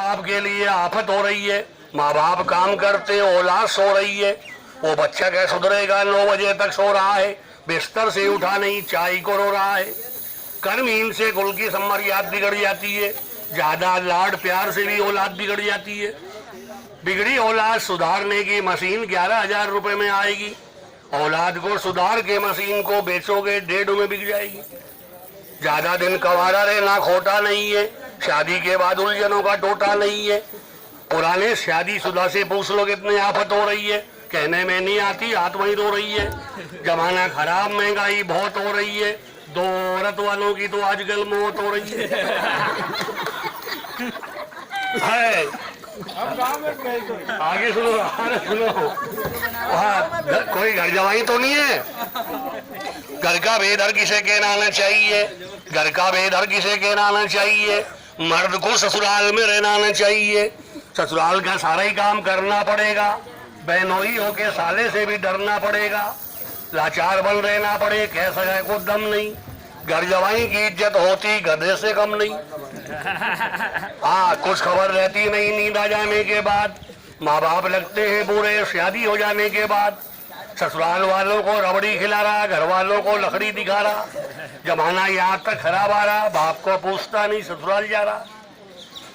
बाप के लिए आफत हो रही है। माँ बाप काम करते, औलाद सो रही है। वो बच्चा कैसे सुधरेगा? 9 बजे तक सो रहा है, बिस्तर से उठा नहीं, चाय को रो रहा है। कर्महीन से कुल की सम्मर्याद बिगड़ जाती है। ज्यादा लाड प्यार से भी औलाद बिगड़ जाती है। बिगड़ी औलाद सुधारने की मशीन 11,000 रुपए में आएगी। औलाद को सुधार के मशीन को बेचोगे 1.5 में बिक जाएगी। ज्यादा दिन कवारा रहना खोटा नहीं है, शादी के बाद उलझनों का टोटा नहीं है। पुराने शादीशुदा से पूछ लो कितनी आफत हो रही है, कहने में नहीं आती, हाथ वहीं रो रही है। जमाना खराब, महंगाई बहुत हो रही है। 2 औरत वालों की तो आजकल मौत हो रही है। आगे सुनो, आगे सुनो। वहाँ कोई घर जवाई तो नहीं है? घर का भेद हर किसे कहना आना चाहिए। घर का भेद हर किसे कहना आना चाहिए। मर्द को ससुराल में रहना आना चाहिए। ससुराल का सारा ही काम करना पड़ेगा। बहनोई होके साले से भी डरना पड़ेगा। लाचार बन रहना पड़े, कह सके को दम नहीं। घर जवाई की इज्जत होती गधे से कम नहीं। हाँ, कुछ खबर रहती नहीं नींद आ जाने के बाद। माँ बाप लगते हैं बूढ़े शादी हो जाने के बाद। ससुराल वालों को रबड़ी खिला रहा, घर वालों को लकड़ी दिखा रहा। जमाना यहाँ तक खराब आ रहा, बाप को पूछता नहीं, ससुराल जा रहा।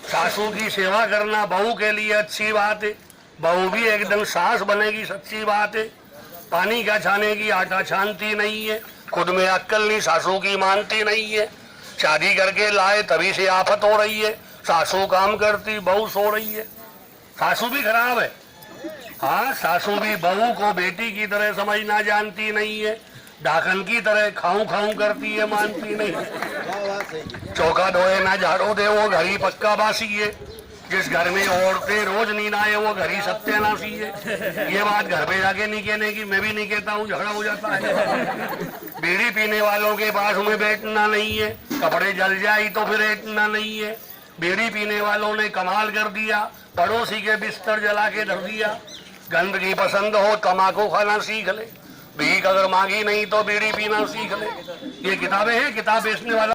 सासू की सेवा करना बहू के लिए अच्छी बात है। बहू भी एक दिन सास बनेगी, सच्ची बात है। पानी का छाने की आटा छानती नहीं है, खुद में अक्ल नहीं, सासू की मानती नहीं है। शादी करके लाए तभी से आफत हो रही है। सासू काम करती, बहू सो रही है। सासू भी खराब है। हाँ, सासू भी बहू को बेटी की तरह समझना जानती नहीं है। डाकन की तरह खाऊं खाऊं करती है, मानती नहीं। चौका धोए ना झाड़ू दे, वो घर ही पक्का बासी है। जिस घर में औरतें रोज नींद आए, वो घर ही सत्यानाशी है। ये बात घर पे जाके नहीं कहने की, मैं भी नहीं कहता हूँ, झगड़ा हो जाता है। बीड़ी पीने वालों के पास में बैठना नहीं है, कपड़े जल जाए तो फिर बैठना नहीं है। बीड़ी पीने वालों ने कमाल कर दिया, पड़ोसी के बिस्तर जला के धर दिया। गंदगी पसंद हो, तम्बाकू खाना सीख ले। भीख अगर मांगी नहीं तो बीड़ी पीना सीख ले। ये किताबें हैं, किताब बेचने वाला